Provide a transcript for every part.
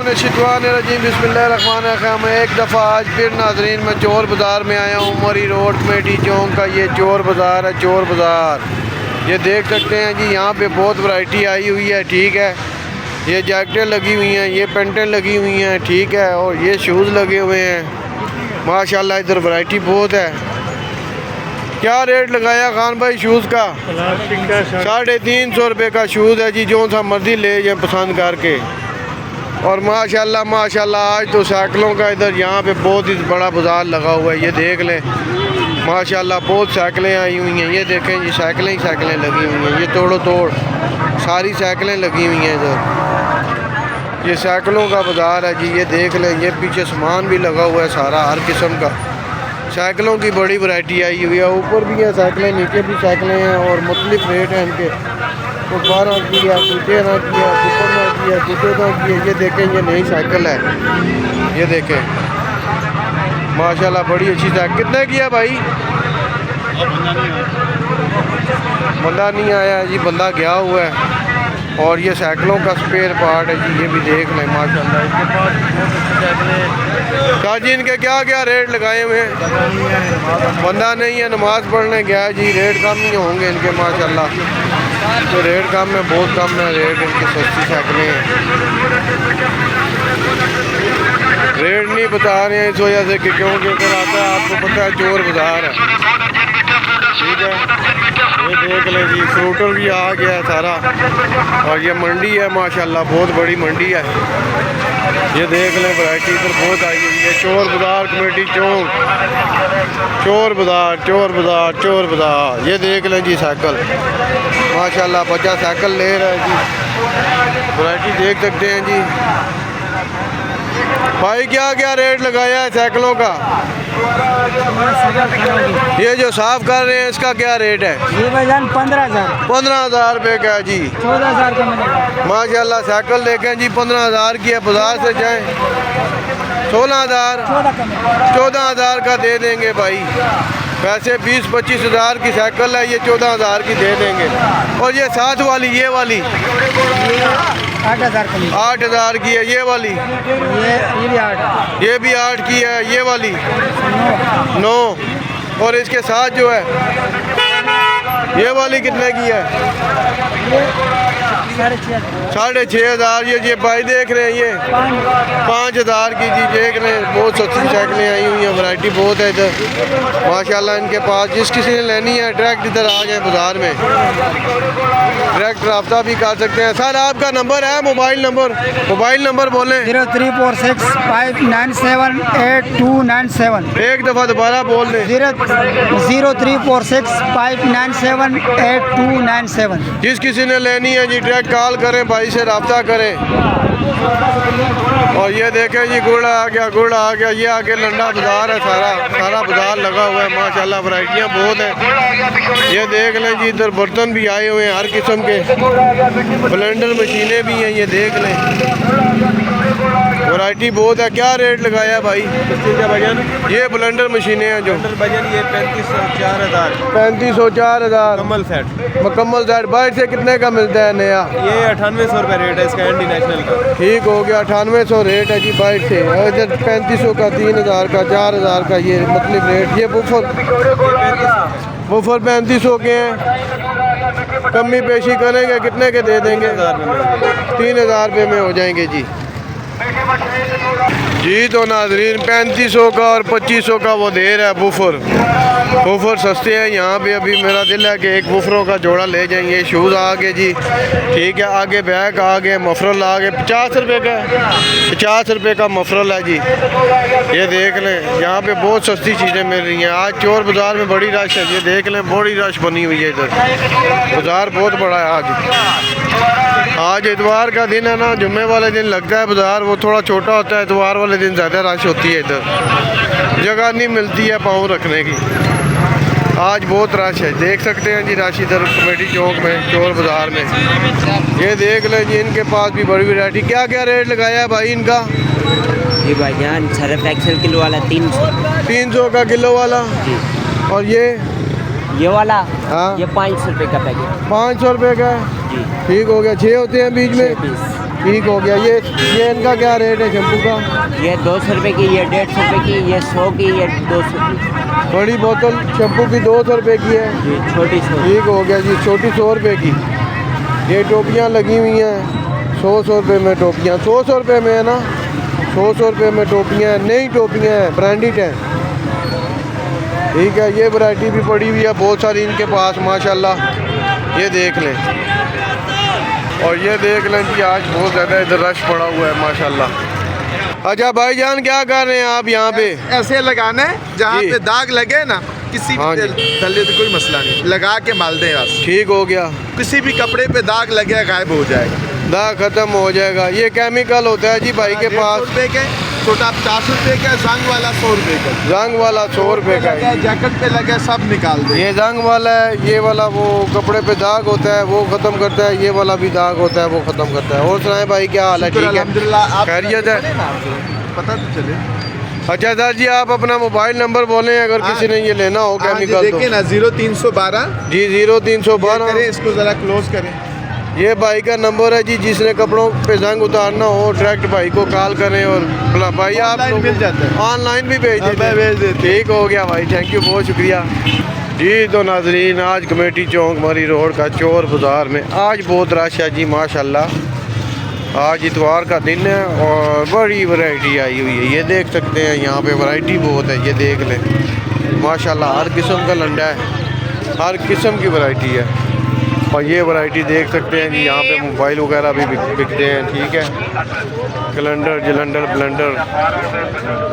बिस्मिल्लाहिर्रहमानिर्रहीम। एक दफ़ा आज फिर नाजरीन मैं चोर बाज़ार में आया हूँ। मरी रोड कमेटी चौक का ये चोर बाज़ार है। चोर बाज़ार ये देख सकते हैं जी, यहाँ पे बहुत वैरायटी आई हुई है। ठीक है, ये जैकेटें लगी हुई हैं, ये पेंटें लगी हुई हैं। ठीक है, और ये शूज़ लगे हुए हैं माशाल्लाह। इधर वैरायटी बहुत है। क्या रेट लगाया खान भाई शूज़ का? 350 रुपये का शूज़ है जी। जो सा मर्ज़ी ले जाए पसंद करके। और माशाल्लाह माशाल्लाह आज तो साइकिलों का इधर यहाँ पे बहुत ही बड़ा बाज़ार लगा हुआ है। ये देख लें माशाल्लाह, बहुत साइकिलें आई हुई हैं। ये देखें जी, साइकिलें ही साइकिलें लगी हुई हैं। ये तोड़ो तोड़ सारी साइकिलें लगी हुई हैं इधर। ये साइकिलों का बाज़ार है जी। ये देख लें, ये पीछे सामान भी लगा हुआ है सारा, हर किस्म का। साइकिलों की बड़ी वैरायटी आई हुई है। ऊपर भी है साइकिलें, नीचे भी साइकिलें हैं और मुख्तलिफ रेट हैं इनके। तो 12 की है, 13 की है, 15 की है, 14 की है। ये देखें, ये नई साइकिल है। ये देखें माशाल्लाह, बड़ी अच्छी साइकिल। कितने की है भाई? बंदा नहीं आया है जी, बंदा गया हुआ है। और ये साइकिलों का स्पेयर पार्ट है जी। ये भी देख लें माशाल्लाह, इसके पास बहुत अच्छी साइकिलें। क्या जी इनके क्या क्या रेट लगाए हुए हैं? बंदा नहीं है, नमाज़ पढ़ने गया जी। रेट कम ही होंगे इनके माशाल्लाह। तो रेट कम है, बहुत कम है रेट इनकी। सस्ती साइकिलें हैं। रेट नहीं बता रहे हैं इस वजह से कि क्योंकि अगर आता है आपको पता है चोर बाज़ार है। ठीक है, ये देख लें जी, फ्रूटर भी आ गया है सारा। और ये मंडी है माशाल्लाह, बहुत बड़ी मंडी है। ये देख लें वैरायटी इधर बहुत आई हुई है। चोर बाज़ार कमेटी चौक, चोर बाज़ार, चोर बाज़ार, चोर बाज़ार। ये देख लें जी साइकिल माशाल्लाह, बच्चा साइकिल ले रहा है जी। वैरायटी देख सकते हैं जी। भाई क्या क्या रेट लगाया है साइकिलों का? ये जो साफ कर रहे हैं इसका क्या रेट है? ये भाईजान 15,000। 15,000 रुपये का जी। 14,000 का मिलेगा माशाल्लाह। साइकिल देखें जी, 15,000 की है। बाजार से जाएं 16,000, 14,000 का दे देंगे भाई। वैसे 20-25 हज़ार की साइकिल है, ये 14,000 की दे देंगे। और ये साथ वाली, ये वाली 8,000 का। 8,000 की है। ये वाली, ये भी 8। ये भी 8 की है। ये वाली 9। और इसके साथ जो है ये वाली कितने की है? 6,500। ये भाई देख रहे हैं, ये 5,000 की जी। देख रहे हैं बहुत सस्ती साइकिलें आई हुई हैं। वैरायटी बहुत है इधर माशाल्लाह इनके पास। जिस किसी ने लेनी है डायरेक्ट इधर आ जाए बाज़ार में, डायरेक्ट रब्ता भी कर सकते हैं। सर आपका नंबर है, मोबाइल नंबर बोलें। 0346 597 8297। एक दफ़ा दोबारा बोल दें। 0346 597 8297। जिस किसी ने लेनी है जी डायरेक्ट कॉल करें, भाई से रब्ता करें। और ये देखें जी, गुड़ आ गया। ये आगे लंडा बाज़ार है, सारा बाज़ार लगा हुआ है माशाल्लाह। वैरायटियाँ बहुत हैं। ये देख लें जी, इधर बर्तन भी आए हुए हैं हर किस्म के। ब्लेंडर मशीनें भी हैं। ये देख लें वैरायटी बहुत है। क्या रेट लगाया भाई? ये ब्लेंडर मशीनें हैं जो ये 35,000 4,000 मुकम्मल सेट। बाइट से कितने का मिलता है नया? ये 9800 रुपये रेट है इसका, इंडी नेशनल का। ठीक हो गया, 9800 रेट है जी बाइट से। इधर 3500 का, 3,000 का, 4,000 का, ये मतलब रेट। ये बुफर 3500 के हैं। कमी पेशी करेंगे कितने के दे देंगे? 3,000 रुपये में हो जाएंगे जी। जी तो नाजरीन 3500 का और 2500 का वो दे रहा है बूफर सस्ते हैं यहाँ पे। अभी मेरा दिल है कि एक बूफरों का जोड़ा ले जाएंगे। शूज़ आ गए जी। ठीक है, आगे बैग आ गए, मफरल आ गए। 50 रुपये का, 50 रुपये का मफरल है जी। ये देख लें, यहाँ पे बहुत सस्ती चीज़ें मिल रही हैं। आज चोर बाज़ार में बड़ी रश है। ये देख लें, बड़ी रश बनी हुई है इधर। बाज़ार बहुत बड़ा है आज इतवार का दिन है ना, जुम्मे वाले दिन लगता है बाज़ार, वो थोड़ा छोटा होता है। इतवार वाले दिन ज़्यादा रश होती है इधर, जगह नहीं मिलती है पाँव रखने की। आज बहुत रश है, देख सकते हैं जी रश इधर कमेटी चौक में, चोर बाज़ार में। ये देख लें जी, इनके पास भी बड़ी वैरायटी। क्या क्या रेट लगाया है भाई इनका? ये भाईजान सर्फ एक्सेल किलो वाला 300 का किलो वाला जी। और ये वाला हाँ, ये 500 रुपये का पैकेट। 500 रुपये का है जी। ठीक हो गया। 6 होते हैं बीच में। ठीक हो गया। ये इनका क्या रेट है शैम्पू का? ये 200 रुपये की, ये 150 रुपये की, ये 100 की, ये 200 की। बड़ी बोतल शैम्पू की 200 रुपये की है। ये छोटी 100। ठीक हो गया जी, छोटी 100 रुपये की। ये टोपियाँ लगी हुई हैं 100 रुपये में टोपियाँ, 100 रुपये में है ना, 100 रुपये में टोपियाँ हैं, नई टोपियाँ हैं, ब्रांडेड हैं। ठीक है, ये वैरायटी भी पड़ी हुई है बहुत सारी इनके पास माशाल्लाह। ये देख लें, और ये देख लें कि आज बहुत ज़्यादा इधर रश पड़ा हुआ है माशाल्लाह। अच्छा भाईजान क्या कर रहे हैं आप यहाँ पे? ऐसे लगाना है जहाँ जी। पे दाग लगे ना, किसी हाँ भी जी। तले तो कोई मसला नहीं, लगा के माल दें बस। ठीक हो गया, किसी भी कपड़े पे दाग लगे गायब हो जाएगा। दाग ख़त्म हो जाएगा। ये केमिकल होता है जी भाई के 150 पास। रुपए के, छोटा 50 रुपए का, जंग वाला 100 रुपए का। जंग वाला 100 रुपये का है। जैकेट पे लगे सब निकाल दे। ये जंग वाला है, ये वाला वो कपड़े पे दाग होता है वो ख़त्म करता है, ये वाला भी दाग होता है वो ख़त्म करता है। और सुनाए भाई क्या हाल है? ठीक है, अल्हम्दुलिल्लाह। आप खैरियत है? पता तो चले। अच्छा सर जी, आप अपना मोबाइल नंबर बोलें अगर किसी ने ये लेना हो केमिकल तो। देखिए ना 0312 जी 0312। करें, इसको ज़रा क्लोज करें। ये भाई का नंबर है जी, जिसने कपड़ों पे जंग उतारना हो डायरेक्ट भाई को कॉल करें। और भाई आप ऑनलाइन मिल जाता है। ऑनलाइन भी भेज देते हैं। भेज देते। ठीक हो गया भाई, थैंक यू, बहुत शुक्रिया जी। तो नाजरीन, आज कमेटी चौक मरी रोड का चोर बाज़ार में आज बहुत रश है जी माशाल्लाह। आज इतवार का दिन है और बड़ी वैरायटी आई हुई है। ये देख सकते हैं यहाँ पे वैरायटी बहुत है, ये देख लें माशाल्लाह। हर किस्म का लंडा है, हर किस्म की वैरायटी है। और ये वैरायटी देख सकते हैं जी, यहाँ पे मोबाइल वगैरह भी बिकते हैं। ठीक है, कैलेंडर, जलंडर, ब्लेंडर,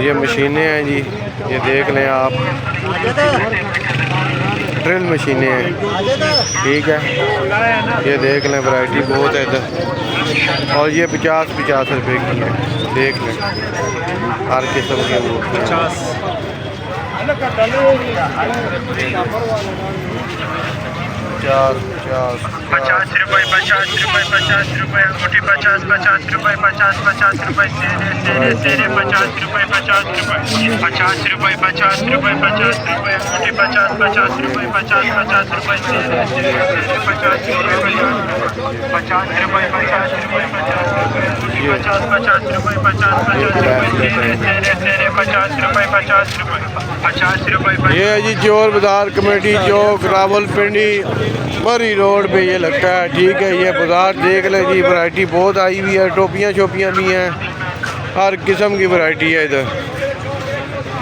ये मशीनें हैं जी, ये देख लें आप, ड्रिल मशीनें हैं। ठीक है, ये देख लें वैरायटी बहुत है इधर। और ये 50 रुपये की है, देख लें हर किस्म की। 50 रुपये, 50 रुपये, 50 रुपये, अंगूठी 50, 50 रुपये, 50, 50 रुपये, सेरे, सेरे, 50 रुपये, 50 रुपये, 50 रुपये, 50 रुपये, 50 रुपये, अंगूठी 50, 50 रुपये, 50, 50 रुपये, सेरे, सेरे, 50 रुपये, 50 रुपये, 50 रुपये, 50 रुपये, अंगूठी 50, 50 रुपये, 50, 50 रुपये, सेरे, सेरे, सेरे, 50 रुपये, 50 रुपये, 50 रुपये। ये है जी चोर बाज़ार कमेटी चौक रावलपिंडी मरी रोड पे ये लगता है। ठीक है, ये बाज़ार देख लें जी, वैरायटी बहुत आई हुई है, टोपियाँ शोपियाँ भी हैं, हर किस्म की वैरायटी है इधर,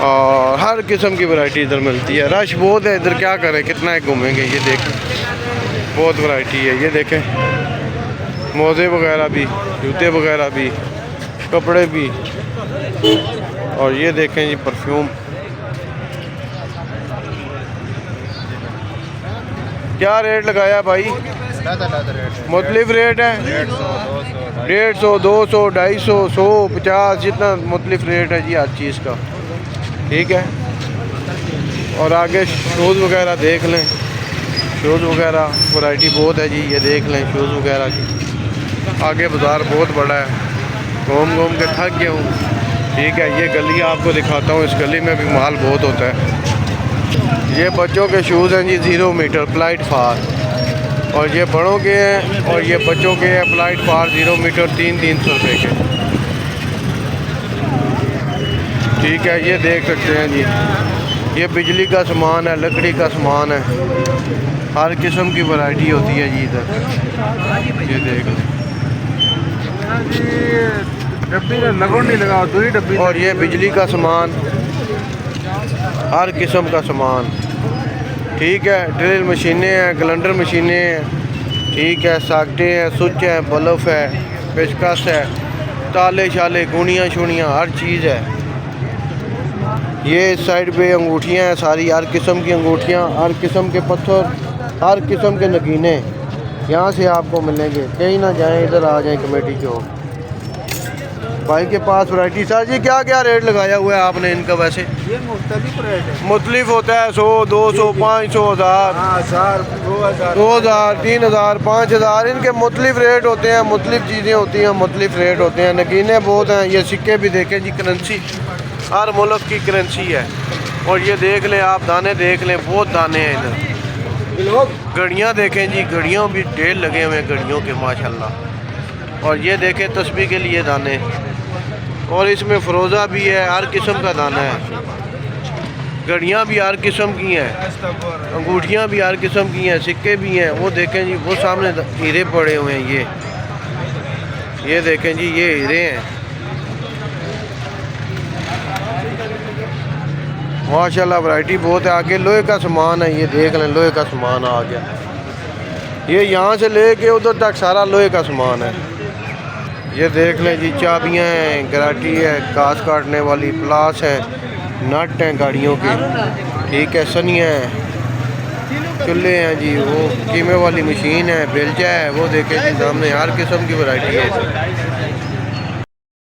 और हर किस्म की वैरायटी इधर मिलती है। रश बहुत है इधर, क्या करें, कितना ही घूमेंगे। ये देखें बहुत वैरायटी है, ये देखें मोज़े वगैरह भी, जूते वगैरह भी, कपड़े भी। और ये देखें जी परफ्यूम। क्या रेट लगाया भाई? मुख्तलिफ रेट है, 150, 200, 250, 100, 50, जितना मुख्तलिफ रेट है जी हर चीज़ का। ठीक है, और आगे शूज़ वगैरह देख लें, शूज़ वगैरह वैरायटी बहुत है जी, ये देख लें शूज़ वगैरह की। आगे बाज़ार बहुत बड़ा है, घूम घूम के थक गया हूँ। ठीक है, ये गली आपको दिखाता हूँ, इस गली में भी माल बहुत होता है। ये बच्चों के शूज़ हैं जी 0 मीटर अप्लाइड फार, और ये बड़ों के हैं, और ये बच्चों के अप्लाइड फार 0 मीटर 300 रुपये के। ठीक है, ये देख सकते हैं जी, ये बिजली का सामान है, लकड़ी का सामान है, हर किस्म की वैरायटी होती है जी इधर। ये देख लें, डब्बी नहीं लगा, दूरी डब्बी। और ये बिजली का सामान, हर किस्म का सामान। ठीक है, ड्रिल मशीनें हैं, कैलेंडर मशीनें हैं। ठीक है, साकटें हैं, स्विच हैं, बल्ब है, पेचकस है, ताले शाले, गुनियाँ शुनियाँ, हर चीज़ है। ये इस साइड पे अंगूठियाँ हैं सारी, हर किस्म की अंगूठियाँ, हर किस्म के पत्थर, हर किस्म के नगीने यहाँ से आपको मिलेंगे। कहीं ना जाएं, इधर आ जाएं कमेटी चौक। भाई के पास वैरायटी। सर जी क्या क्या रेट लगाया हुआ है आपने इनका? वैसे ये मुख्तलिफ रेट है, मुख्तलिफ होता है, 100, 200, 500, 1000, 1000, 2000, 3000, 5000, इनके मुख्तलिफ रेट होते हैं, मुख्तलिफ चीज़ें होती हैं, मुख्तलिफ रेट होते हैं। नगीने बहुत हैं, ये सिक्के भी देखें जी, करेंसी हर मुल्क की करेंसी है। और ये देख लें आप, दाने देख लें, बहुत दाने हैं इधर। घड़ियाँ देखें जी, घड़ियों भी ढेर लगे हुए हैं घड़ियों के माशाल्लाह। और ये देखें तस्बीह के लिए दाने, और इसमें फ़रोज़ा भी है, हर किस्म का दाना है। घड़ियाँ भी हर किस्म की हैं, अंगूठियाँ भी हर किस्म की हैं, सिक्के भी हैं। वो देखें जी, वो सामने हीरे पड़े हुए हैं। ये देखें जी, ये हीरे हैं माशाल्लाह। वैरायटी बहुत है। आगे लोहे का सामान है, ये देख लें, लोहे का सामान आ गया। ये यहाँ से लेके उधर तक सारा लोहे का सामान है। ये देख लें जी, चाबियाँ हैं, गराटी है, घास काटने वाली, प्लास है, नट हैं गाड़ियों के, ठीक है, सनियाँ हैं, चूल्हे हैं जी, वो कीमे वाली मशीन है, बेलचा है। वो देखें जी सामने हर किस्म की वैरायटी है।